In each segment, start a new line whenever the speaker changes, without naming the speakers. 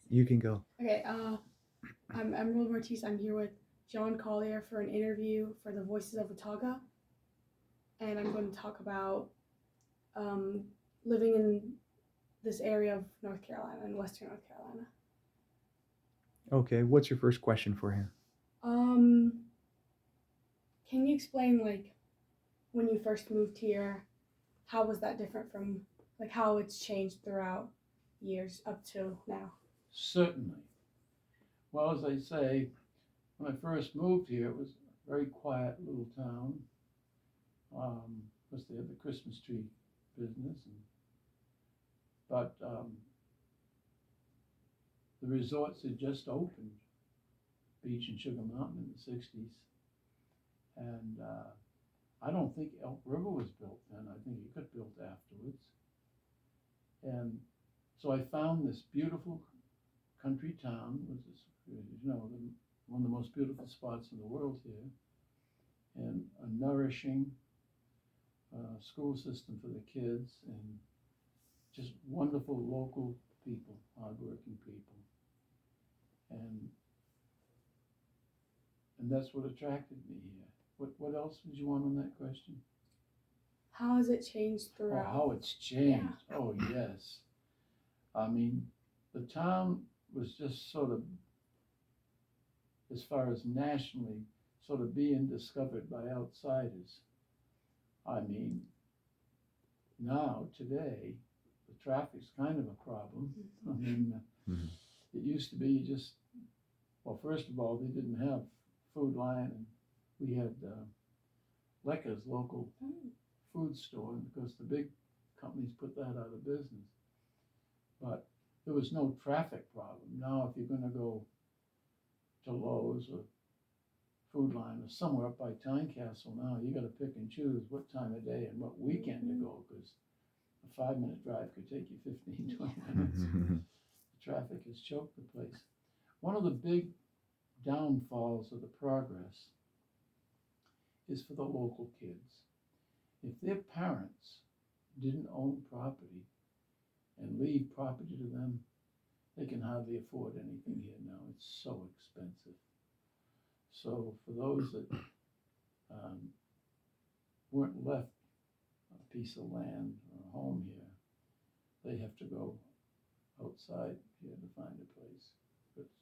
You can go.
Okay, I'm Emerald Ortiz. I'm here with John Collier for an interview for the Voices of Watauga, and I'm going to talk about um, living in this area of North Carolina, in Western North Carolina.
Okay, what's your first question for him?
Um, can you explain like when you first moved here? How was that different from like how it's changed throughout years up to now?
Certainly. Well, as I say, when I first moved here, it was a very quiet little town. Because they had the Christmas tree business, but the resorts had just opened, Beach and Sugar Mountain in the '60s, and I don't think Elk River was built then. I think it got built afterwards, and so I found this beautiful country town, which is, one of the most beautiful spots in the world here, and a nourishing school system for the kids, and just wonderful local people, hardworking people, and and that's what attracted me here. What else did you want on that question?
How has it changed
Oh,
throughout?
how it's changed. Oh, yes. I mean, the town was just sort of, as far as nationally, sort of being discovered by outsiders. I mean, now, today, the traffic's kind of a problem. I mean,
Mhm.
it used to be just, well, first of all, they didn't have Food Lion, and we had Lecca's local
Mm.
food store, and because the big companies put that out of business. But there was no traffic problem. Now, if you're going to go to Lowe's or Food Line or somewhere up by Tynecastle now, you got to pick and choose what time of day and what weekend to go, because a 5 minute drive could take you 15, 20 minutes. The traffic has choked the place. One of the big downfalls of the progress is for the local kids. If their parents didn't own property and leave property to them, they can hardly afford anything here now. It's so expensive. So for those that um, weren't left a piece of land or a home here, they have to go outside here to find a place.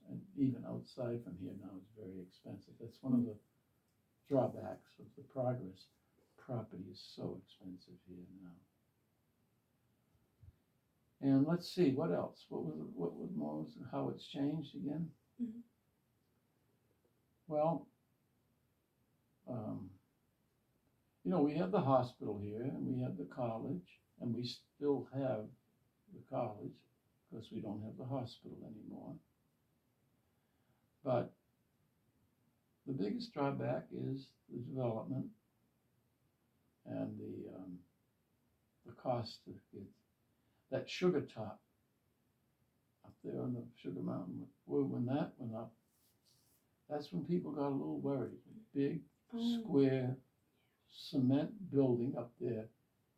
And even outside from here now is very expensive. That's one of the drawbacks of the progress. Property is so expensive here now. And let's see, what else? What was more, how it's changed again?
Mhm.
Well, um, we have the hospital here, and we have the college, and we still have the college because we don't have the hospital anymore. But the biggest drawback is the development and the cost of it. That sugar top up there on the Sugar Mountain, when that went up, that's when people got a little worried. Big,
Oh.
square, cement building up there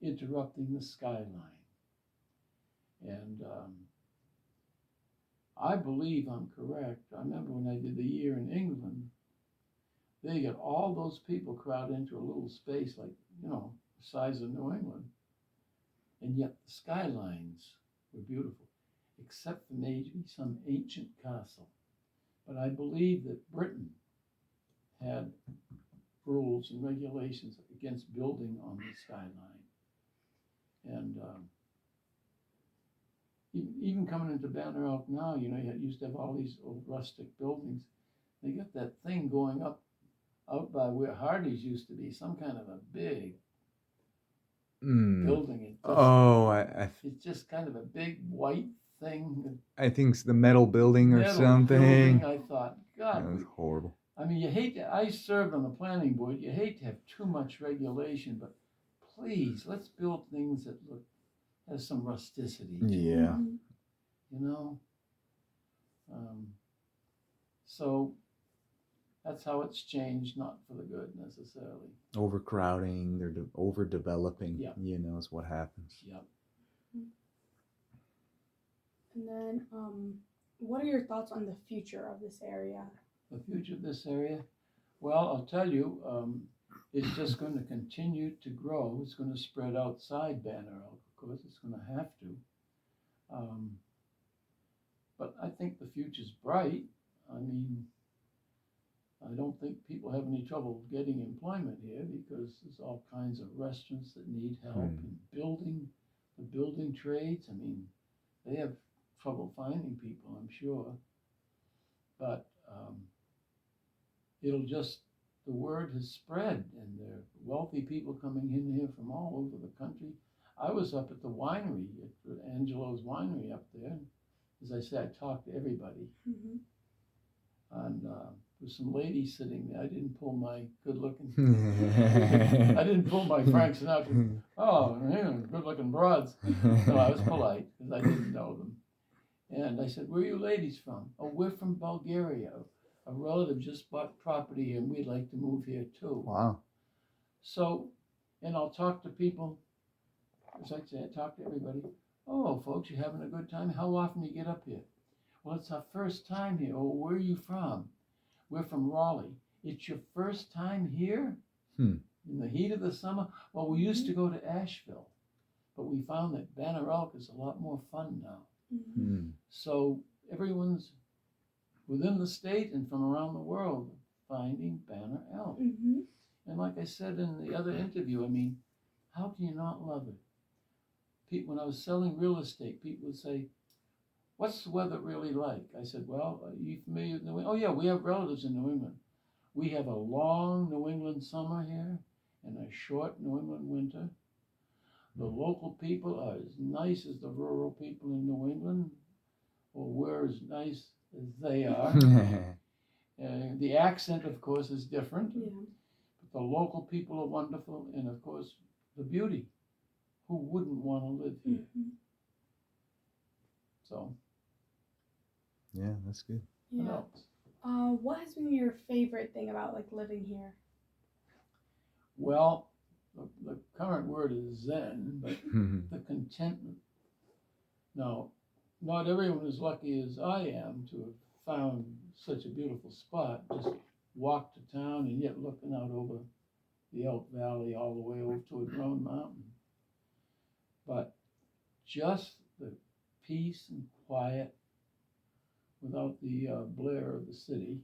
interrupting the skyline. And I believe I'm correct. I remember when I did the year in England, they got all those people crowded into a little space like, the size of New England. And yet the skylines were beautiful, except for maybe some ancient castle. But I believe that Britain had rules and regulations against building on the skyline. And even coming into Banner Elk now, you used to have all these old rustic buildings. They got that thing going up out by where Hardy's used to be, some kind of a big building.
Oh,
It's just kind of a big white thing.
I think it's the metal building or
Metal
something.
building. I thought, God,
That was horrible.
I mean, you hate to. I served on the planning board. You hate to have too much regulation, but please, let's build things that look has some rusticity.
Yeah.
Mhm.
You know. Um, so that's how it's changed, not for the good necessarily.
Overcrowding, they're overdeveloping,
Yeah.
Is what happens.
Yep.
And then what are your thoughts on the future of this area?
The future of this area, well, I'll tell you, it's just going to continue to grow. It's going to spread outside Banner Elk, of course. It's going to have to. Um, but I think the future's bright. I mean, I don't think people have any trouble getting employment here because there's all kinds of restaurants that need help and the building trades. I mean, they have trouble finding people, I'm sure. But it'll just, the word has spread and there are wealthy people coming in here from all over the country. I was up at the winery, at Angelo's winery up there. As I said, I talked to everybody.
Mm-hmm.
And there's some lady sitting there. I didn't pull my good-looking. I didn't pull my Frank Sinatra. Oh, yeah, good-looking broads. No, I was polite because I didn't know them. And I said, "Where are you ladies from?" "Oh, we're from Bulgaria. A relative just bought property, and we'd like to move here too."
Wow.
So, and I'll talk to people. As I say, I talk to everybody. "Oh, folks, you having a good time? How often do you get up here?" "Well, it's our first time here." "Oh, where are you from?" "We're from Raleigh." "It's your first time here? In the heat of the summer?" "Well, we used to go to Asheville, but we found that Banner Elk is a lot more fun now."
Mm-hmm.
So everyone's within the state and from around the world finding Banner Elk.
Mm-hmm.
And like I said in the other interview, I mean, how can you not love it? People, when I was selling real estate, people would say, "What's the weather really like?" I said, "Well, are you familiar with New England?" "Oh yeah, we have relatives in New England. We have a long New England summer here and a short New England winter. The local people are as nice as the rural people in New England, or we're as nice as they are. The accent, of course, is different.
Yeah.
But the local people are wonderful, and of course, the beauty. Who wouldn't want to live here?"
Mm-hmm.
So,
Yeah, that's good.
what
Yeah.
else?
What has been your favorite thing about like living here?
Well, the current word is zen, but the contentment. Now, not everyone is lucky as I am to have found such a beautiful spot. Just walk to town and yet looking out over the Elk Valley all the way over to Drone Mountain. But just the peace and quiet without the blare of the city.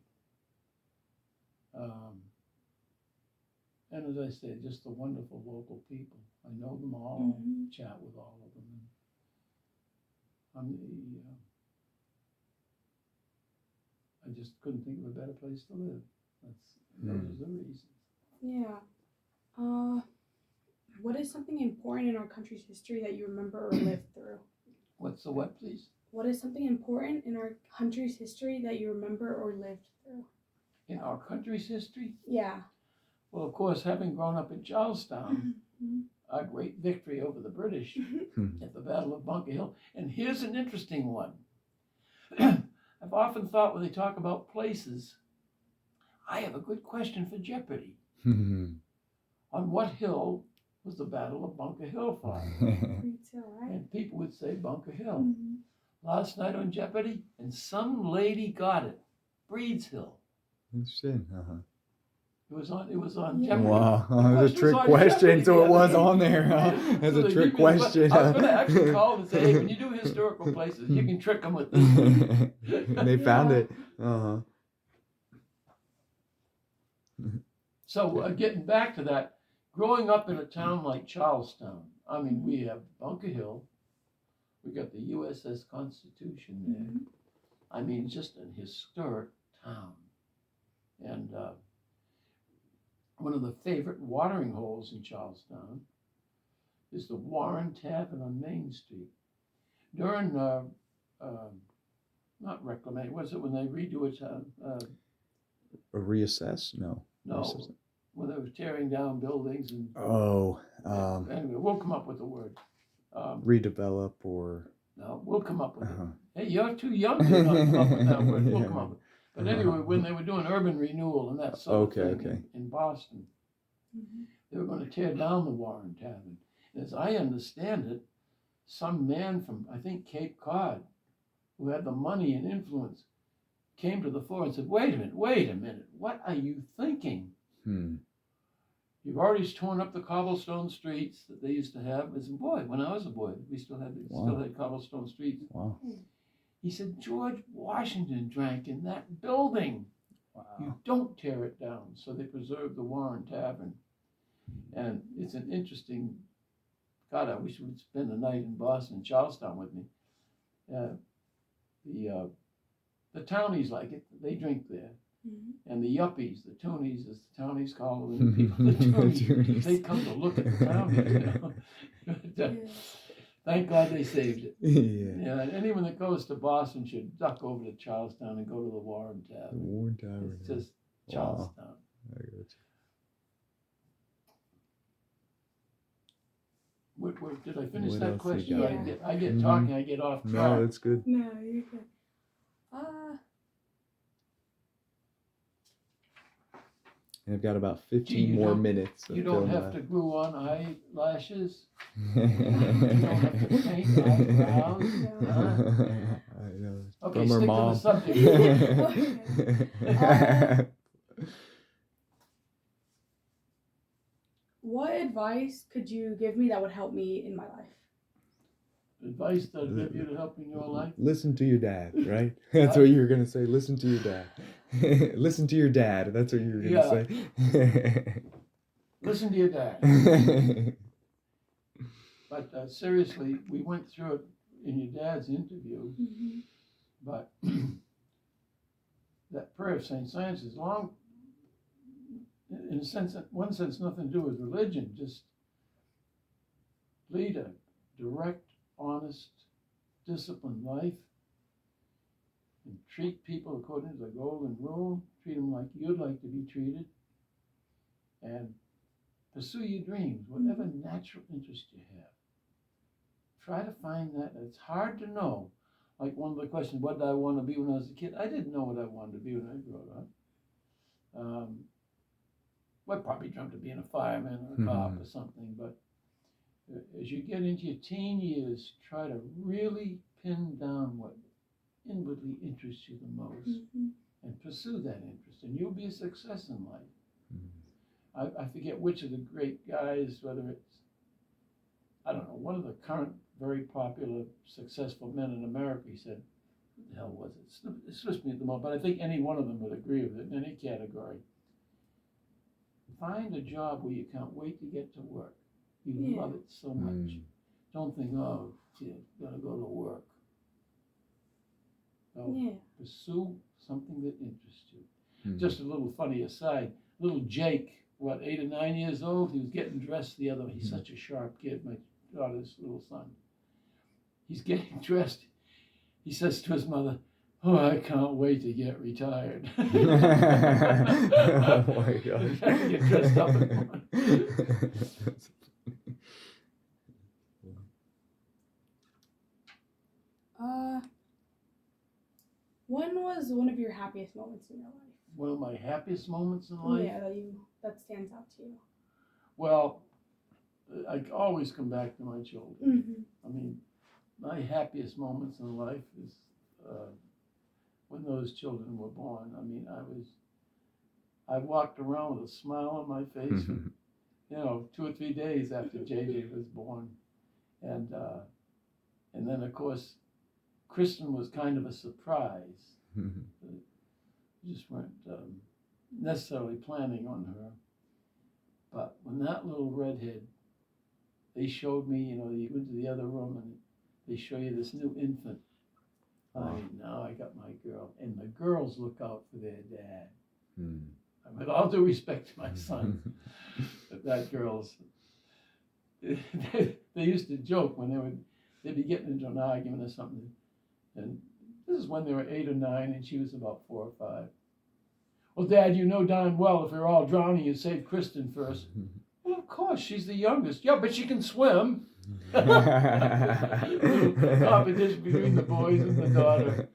And as I say, just the wonderful local people. I know them all,
Mm-hmm.
chat with all of them. I just couldn't think of a better place to live. Those are the reasons.
Yeah. What is something important in our country's history that you remember or lived through?
What's the what, please?
What is something important in our country's history that you remember or lived through?
In our country's history?
Yeah.
Well, of course, having grown up in Charlestown, a great victory over the British at the Battle of Bunker Hill. And here's an interesting one. I've often thought when they talk about places, I have a good question for Jeopardy. On what hill was the Battle of Bunker Hill fought?
Right?
And people would say Bunker Hill.
Mm-hmm.
Last night on Jeopardy, and some lady got it. Breeds Hill.
Interesting.
It was on
Yeah.
Jeopardy.
Wow,
The
that was a
question
trick
on
question,
Jeopardy
so
the
it was
other day.
on there. Huh? That's
So
a
they
trick
give me the
question.
I was going to actually call and say, "Hey, when you do historical places, you can trick them with this one."
They found
Yeah.
it. Uh-huh.
So getting back to that, growing up in a town like Charlestown, I mean, we have Bunker Hill, we got the USS Constitution there.
Mm-hmm.
I mean, just an historic town. And one of the favorite watering holes in Charlestown is the Warren Tavern on Main Street. During, not reclamation, was it when they redo it?
A reassess? No.
No,
Reassess.
when they were tearing down buildings and.
Oh,
Anyway, we'll come up with a word.
redevelop or.
No, we'll come up with
Uh-huh.
it. Hey, you're too young to not come up with that word. We'll
Yeah.
come up with it. But anyway, when they were doing urban renewal and that sort of thing
Okay.
in Boston,
Mm-hmm.
they were going to tear down the Warren Tavern. And as I understand it, some man from, I think, Cape Cod who had the money and influence came to the fore and said, wait a minute, what are you thinking? You've already torn up the cobblestone streets that they used to have. As a boy, when I was a boy, we still had cobblestone streets.
Wow.
He said, George Washington drank in that building.
Wow.
You don't tear it down. So they preserved the Warren Tavern. And it's an interesting, God, I wish we'd spend the night in Boston, Charlestown with me. The townies like it. They drink there. And the yuppies, the toonies, as the townies call them, people, the toonies, they come to look at the townies, But, thank God they saved it. Yeah. And anyone that goes to Boston should duck over to Charlestown and go to the Warren Tavern.
The Warren Tavern.
It's just Charlestown.
I got you.
Did I finish
What
that
else
question?
you
got?
I get talking, I get off track.
No, that's good.
No, you're good.
And I've got about 15
Gee, you
more
don't-
minutes.
You
until
don't have
my-
to glue on eyelashes. You don't have to paint eyebrows.
I know.
Okay,
From her
stick to
mom.
the subject.
What advice could you give me that would help me in my life?
Advice that I'd give you to help in your life.
Listen to your dad, right? That's what you were gonna say. Listen to your dad. Listen to your dad. That's what you were gonna say.
Listen to your dad. But seriously, we went through it in your dad's interview. But that prayer of St. Science is long, in a sense, one sense, nothing to do with religion. Just lead a direct, honest, disciplined life, and treat people according to the golden rule. Treat them like you'd like to be treated, and pursue your dreams, whatever natural interest you have. Try to find that. It's hard to know. Like one of the questions, what did I want to be when I was a kid? I didn't know what I wanted to be when I grew up. I probably dreamt of being a fireman or a cop or something, but as you get into your teen years, try to really pin down what inwardly interests you the most and pursue that interest, and you'll be a success in life. I forget which of the great guys, whether it's, I don't know, one of the current very popular, successful men in America, he said, what the hell was it? It slips me at the moment, but I think any one of them would agree with it in any category. Find a job where you can't wait to get to work. You love it so much. Don't think, oh, gee, I've got to go to work. So pursue something that interests you. Just a little funny aside, little Jake, 8 or 9 years old, he was getting dressed the other way. He's such a sharp kid, my daughter's little son. He's getting dressed. He says to his mother, oh, I can't wait to get retired.
Oh my gosh.
Get dressed up in one.
When was one of your happiest moments in your life?
One of my happiest moments in life?
Yeah, that stands out to you.
Well, I always come back to my children. I mean, my happiest moments in life is when those children were born. I mean, I walked around with a smile on my face for, 2 or 3 days after JJ was born. And then, of course, Kristen was kind of a surprise. We just weren't necessarily planning on her. But when that little redhead, they showed me, you went to the other room and they show you this new infant. Now I got my girl. And the girls look out for their dad. With all due respect to my son, but that girl's, they used to joke when they'd be getting into an argument or something. And this is when they were 8 or 9 and she was about 4 or 5. Well, Dad, you know darn well if we were all drowning, you'd save Kristen first. Well, of course, she's the youngest. Yeah, but she can swim. Competition between the boys and the daughter.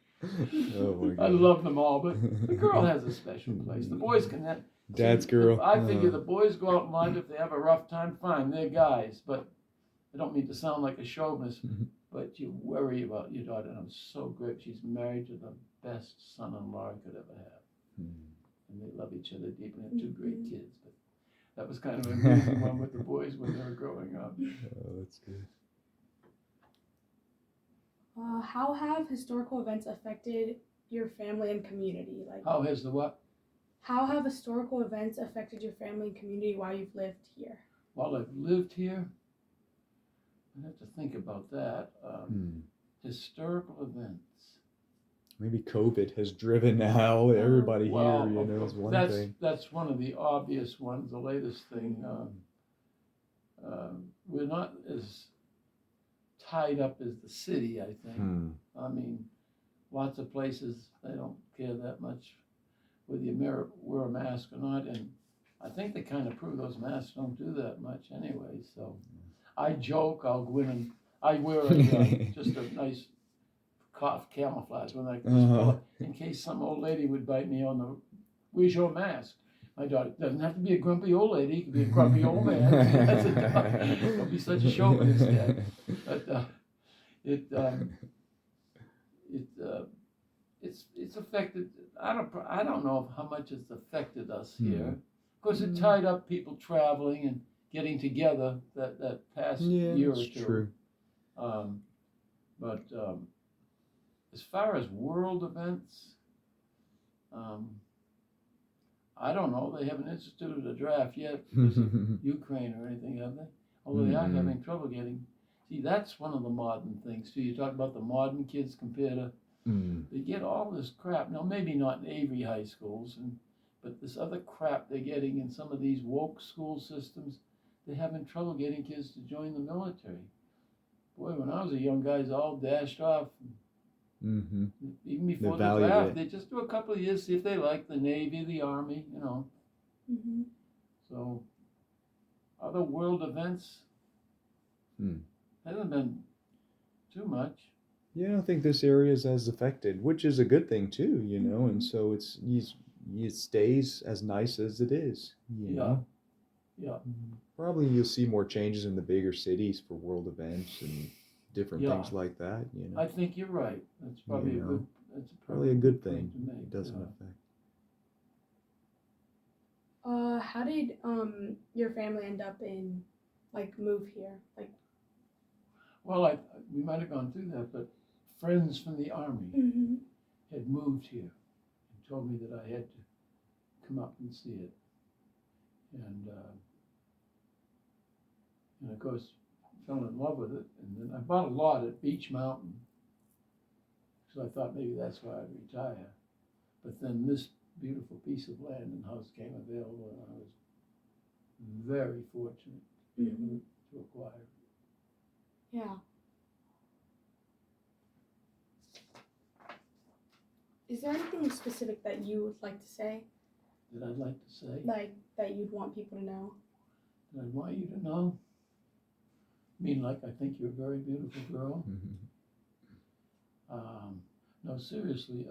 Oh my God.
I love them all, but the girl has a special place. The boys can
Dad's girl.
I figure the boys go out in life if they have a rough time, fine, they're guys. But I don't mean to sound like a chauvinist. but you worry about your daughter, and I'm so grateful. She's married to the best son-in-law I could ever have. And they love each other deeply, and have two great kids. But that was kind of an amazing one with the boys when they were growing up.
Oh, that's good.
How have historical events affected your family and community? Like,
How has the what?
how have historical events affected your family and community while you've lived here?
While I've lived here, I have to think about that. Historical events.
Maybe COVID has driven how everybody
Well,
here, is one thing.
That's one of the obvious ones, the latest thing. We're not as tied up as the city, I think. I mean, lots of places, they don't care that much whether you wear a mask or not, and I think they kind of prove those masks don't do that much anyway, so. I joke, I'll go in and I wear just a nice cough camouflage when I can in case some old lady would bite me on the, where's your mask? My daughter, doesn't have to be a grumpy old lady, it could be a grumpy old man. Don't be such a chauvinist, Dad. But it's affected. I don't know how much it's affected us here. Of course, it tied up people traveling and getting together that past year or two.
True.
But as far as world events, I don't know. They haven't instituted a draft yet because of Ukraine or anything, have they? Although they are having trouble getting. See, that's one of the modern things too. You talk about the modern kids compared to. They get all this crap. Now, maybe not in Avery high schools, but this other crap they're getting in some of these woke school systems. They're having trouble getting kids to join the military. Boy, when I was a young guy, all dashed off. Even before the draft, they just do a couple of years, see if they like the Navy, the Army, So, other world events hasn't been too much.
Yeah, I don't think this area is as affected, which is a good thing too, and so it stays as nice as it is. You know?
Yeah.
Probably you'll see more changes in the bigger cities for world events and different things like that.
I think you're right. That's probably
probably a good thing.
To make.
It doesn't affect.
How did your family end up move here?
Well, we might have gone through that, but friends from the Army had moved here and told me that I had to come up and see it. And of course, fell in love with it. And then I bought a lot at Beach Mountain. So I thought maybe that's why I'd retire. But then this beautiful piece of land and house came available, and I was very fortunate to be able to acquire it.
Yeah. Is there anything specific that you would like to say?
That I'd like to say?
Like, that you'd want people to know?
That I want you to know? I mean, like, I think you're a very beautiful girl. No, seriously.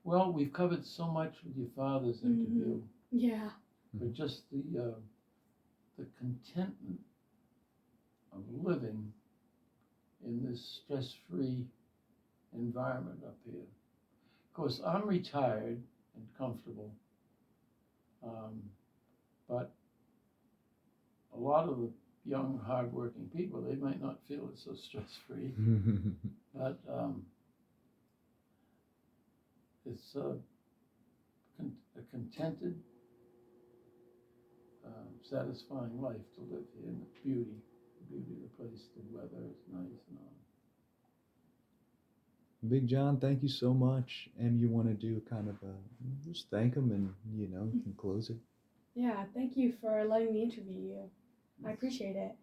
Well, we've covered so much with your father's interview.
Yeah.
But just the contentment of living in this stress-free environment up here. Of course, I'm retired and comfortable, but a lot of the young, hard-working people, they might not feel it's so stress-free, but it's a contented, satisfying life to live here, and the beauty of the place, the weather is nice and all.
Big John, thank you so much. And you want to do kind of just thank him and, you can close it.
Yeah, thank you for letting me interview you. I appreciate it.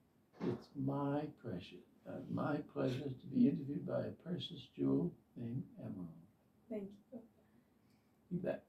It's my pleasure to be interviewed by a precious jewel named Emerald.
Thank you.
You bet.